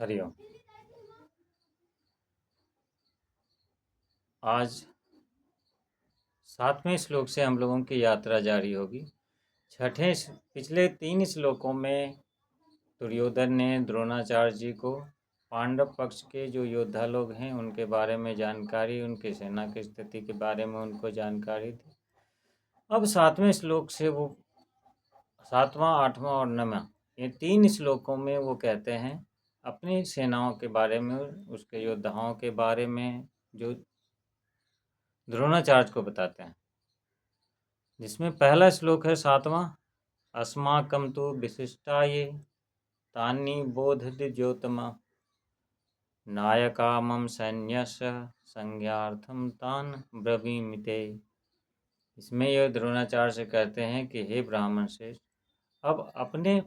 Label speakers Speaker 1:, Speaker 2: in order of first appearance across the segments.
Speaker 1: हरिओम। आज 7वें श्लोक से हम लोगों की यात्रा जारी होगी। पिछले 3 श्लोकों में दुर्योधन ने द्रोणाचार्य जी को पांडव पक्ष के जो योद्धा लोग हैं उनके बारे में जानकारी, उनकी सेना की स्थिति के बारे में उनको जानकारी दी। अब 7वें श्लोक से वो 7वां, 8वां और 9वां ये 3 श्लोकों में वो कहते हैं अपनी सेनाओं के बारे में, उसके योद्धाओं के बारे में जो द्रोणाचार्य को बताते हैं। जिसमें पहला श्लोक है 7वां, अस्माकं तु विशिष्टाये तानि बोधद्योतमा नायकामं सैन्यस्य संज्ञार्थं तान् ब्रवीमि ते। इसमें यह द्रोणाचार्य से कहते हैं कि हे ब्राह्मण श्रेष्ठ, अब अपने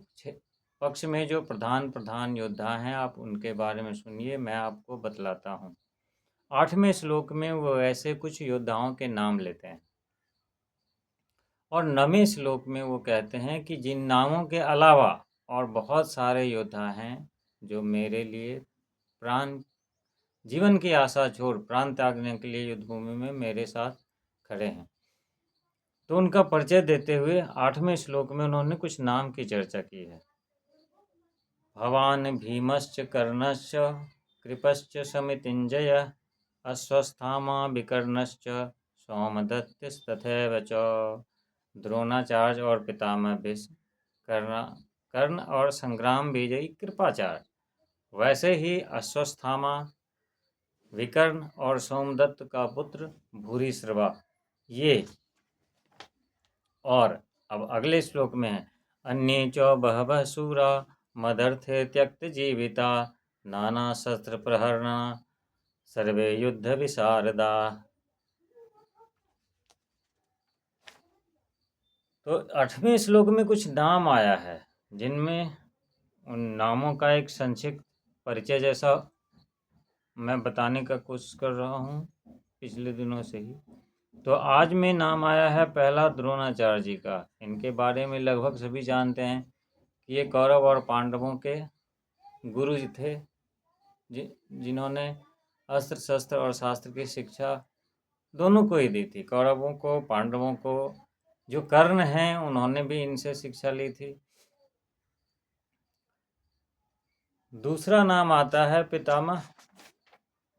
Speaker 1: पक्ष में जो प्रधान प्रधान योद्धा हैं आप उनके बारे में सुनिए, मैं आपको बतलाता हूँ। 8वें श्लोक में वो ऐसे कुछ योद्धाओं के नाम लेते हैं और 9वें श्लोक में वो कहते हैं कि जिन नामों के अलावा और बहुत सारे योद्धा हैं जो मेरे लिए प्राण जीवन की आशा छोड़ प्राण त्यागने के लिए युद्धभूमि में मेरे साथ खड़े हैं। तो उनका परिचय देते हुए 8वें श्लोक में उन्होंने कुछ नाम की चर्चा की है। भवान भीमश्च कर्णश्च कृपश्च समितिञ्जय अश्वस्थामा विकर्णश्च सौमदत्तिस्तथैव च। द्रोणाचार्य और पितामह भीष्म, कर्ण और संग्राम विजयी कृपाचार्य, वैसे ही अश्वस्थामा, विकर्ण और सोमदत्त का पुत्र भूरिश्रवा, ये। और अब अगले श्लोक में है अन्ये च बहवः शूरा मदर्थे त्यक्त जीविता नाना शस्त्र प्रहरणा सर्वे युद्ध विशारदा। तो 8वें श्लोक में कुछ नाम आया है जिनमें उन नामों का एक संक्षिप्त परिचय जैसा मैं बताने का कोशिश कर रहा हूँ पिछले दिनों से ही। तो आज में नाम आया है पहला द्रोणाचार्य जी का। इनके बारे में लगभग सभी जानते हैं कि ये कौरव और पांडवों के गुरु जी थे, जिन्होंने अस्त्र शस्त्र और शास्त्र की शिक्षा दोनों को ही दी थी। कौरवों को, पांडवों को। जो कर्ण हैं उन्होंने भी इनसे शिक्षा ली थी। दूसरा नाम आता है पितामह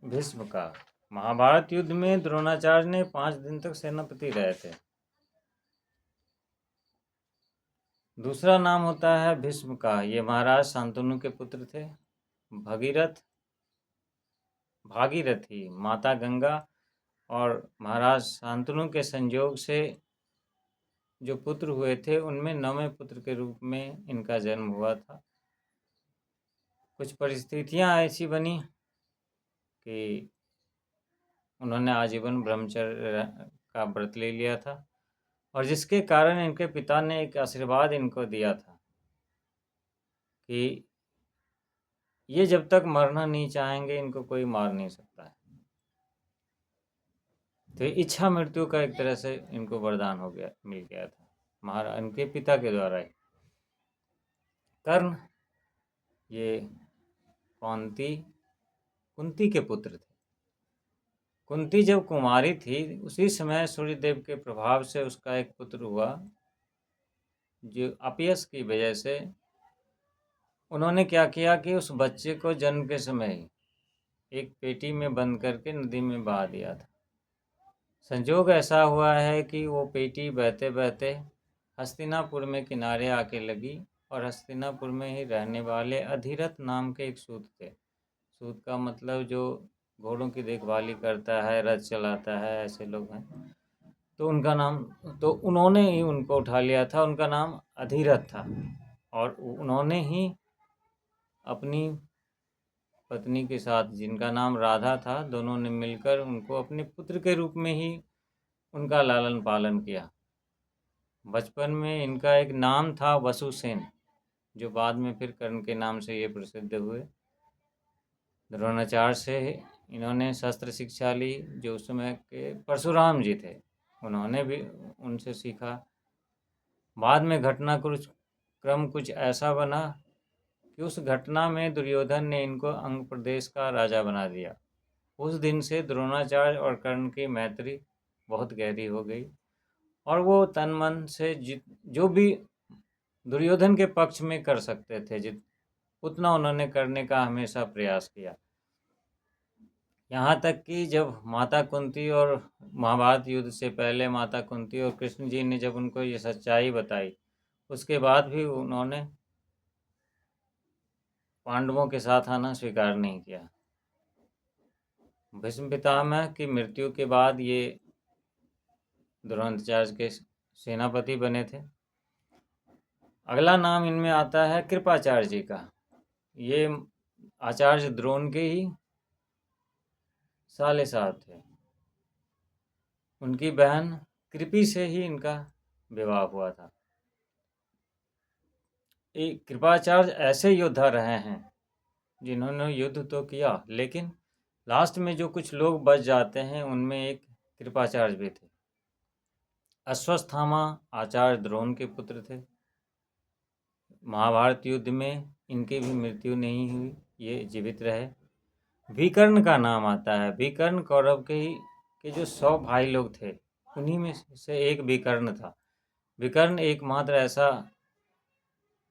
Speaker 1: भीष्म का। महाभारत युद्ध में द्रोणाचार्य ने 5 दिन तक सेनापति रहे थे। दूसरा नाम होता है भीष्म का। ये महाराज शांतनु के पुत्र थे। भागीरथी माता गंगा और महाराज शांतनु के संयोग से जो पुत्र हुए थे उनमें 9वें पुत्र के रूप में इनका जन्म हुआ था। कुछ परिस्थितियां ऐसी बनी कि उन्होंने आजीवन ब्रह्मचर्य का व्रत ले लिया था और जिसके कारण इनके पिता ने एक आशीर्वाद इनको दिया था कि ये जब तक मरना नहीं चाहेंगे इनको कोई मार नहीं सकता है। तो इच्छा मृत्यु का एक तरह से इनको वरदान मिल गया था महाराज इनके पिता के द्वारा ही। कर्ण ये कुंती के पुत्र थे। कुंती जब कुमारी थी उसी समय सूर्यदेव के प्रभाव से उसका एक पुत्र हुआ, जो अपयश की वजह से उन्होंने क्या किया कि उस बच्चे को जन्म के समय ही एक पेटी में बंद करके नदी में बहा दिया था। संजोग ऐसा हुआ है कि वो पेटी बहते बहते हस्तिनापुर में किनारे आके लगी और हस्तिनापुर में ही रहने वाले अधिरथ नाम के एक सूत थे। सूत का मतलब जो घोड़ों की देखभाली करता है, रथ चलाता है, ऐसे लोग हैं। तो उनका नाम, तो उन्होंने ही उनको उठा लिया था। उनका नाम अधिरथ था और उन्होंने ही अपनी पत्नी के साथ, जिनका नाम राधा था, दोनों ने मिलकर उनको अपने पुत्र के रूप में ही उनका लालन पालन किया। बचपन में इनका एक नाम था वसुसेन, जो बाद में फिर कर्ण के नाम से ये प्रसिद्ध हुए। द्रोणाचार्य से इन्होंने शस्त्र शिक्षा ली, जो उस समय के परशुराम जी थे, उन्होंने भी उनसे सीखा। बाद में घटनाक्रम कुछ ऐसा बना कि उस घटना में दुर्योधन ने इनको अंग प्रदेश का राजा बना दिया। उस दिन से द्रोणाचार्य और कर्ण की मैत्री बहुत गहरी हो गई और वो तन मन से जो भी दुर्योधन के पक्ष में कर सकते थे उतना उन्होंने करने का हमेशा प्रयास किया। यहाँ तक कि जब माता कुंती और महाभारत युद्ध से पहले माता कुंती और कृष्ण जी ने जब उनको ये सच्चाई बताई, उसके बाद भी उन्होंने पांडवों के साथ आना स्वीकार नहीं किया। भीष्म पितामह की मृत्यु के बाद ये द्रोणाचार्य के सेनापति बने थे। अगला नाम इनमें आता है कृपाचार्य जी का। ये आचार्य द्रोण के ही साले साहब थे। उनकी बहन कृपि से ही इनका विवाह हुआ था। कृपाचार्य ऐसे योद्धा रहे हैं जिन्होंने युद्ध तो किया, लेकिन लास्ट में जो कुछ लोग बच जाते हैं उनमें एक कृपाचार्य भी थे। अश्वत्थामा आचार्य द्रोण के पुत्र थे। महाभारत युद्ध में इनकी भी मृत्यु नहीं हुई, ये जीवित रहे। विकर्ण का नाम आता है। विकर्ण कौरव के जो 100 भाई लोग थे उन्हीं में से एक विकर्ण था। विकर्ण एकमात्र ऐसा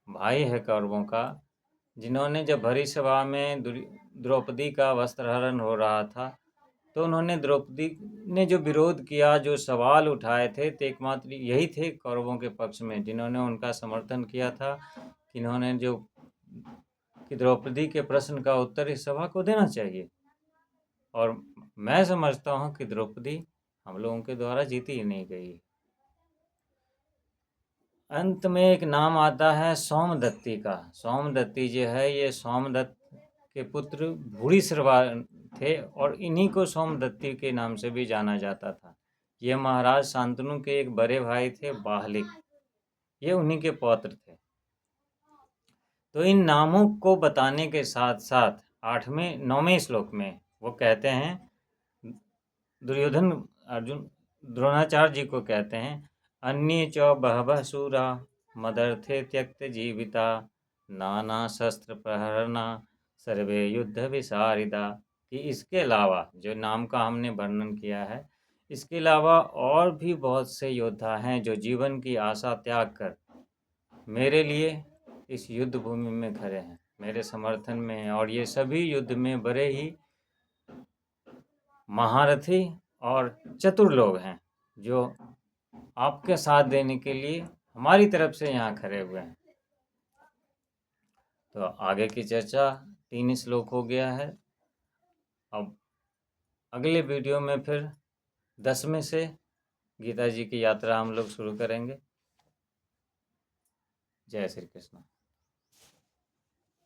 Speaker 1: भाई है कौरवों का जिन्होंने जब भरी सभा में द्रौपदी का वस्त्रहरण हो रहा था तो उन्होंने द्रौपदी ने जो विरोध किया, जो सवाल उठाए थे, तो एकमात्र यही थे कौरवों के पक्ष में जिन्होंने उनका समर्थन किया था। इन्होंने जो कि द्रौपदी के प्रश्न का उत्तर इस सभा को देना चाहिए। और मैं समझता हूँ कि द्रौपदी हम लोगों के द्वारा जीती ही नहीं गई। अंत में एक नाम आता है सोमदत्ती का। सोमदत्ती जो है ये सोमदत्त के पुत्र भूरिश्रवा थे और इन्हीं को सोमदत्ती के नाम से भी जाना जाता था। ये महाराज शांतनु के एक बड़े भाई थे बाहलिक, ये उन्हीं के पौत्र थे। तो इन नामों को बताने के साथ साथ 9वें श्लोक में वो कहते हैं, दुर्योधन अर्जुन द्रोणाचार्य जी को कहते हैं, अन्ये च बहवः शूरा मदर्थे त्यक्त जीविता नाना शस्त्र प्रहरणा सर्वे युद्ध विशारिदा। कि इसके अलावा जो नाम का हमने वर्णन किया है, इसके अलावा और भी बहुत से योद्धा हैं जो जीवन की आशा त्याग कर मेरे लिए इस युद्ध भूमि में खड़े हैं, मेरे समर्थन में हैं। और ये सभी युद्ध में बड़े ही महारथी और चतुर लोग हैं जो आपके साथ देने के लिए हमारी तरफ से यहाँ खड़े हुए हैं। तो आगे की चर्चा 3 श्लोक हो गया है। अब अगले वीडियो में फिर 10वें से गीता जी की यात्रा हम लोग शुरू करेंगे। जय श्री कृष्ण।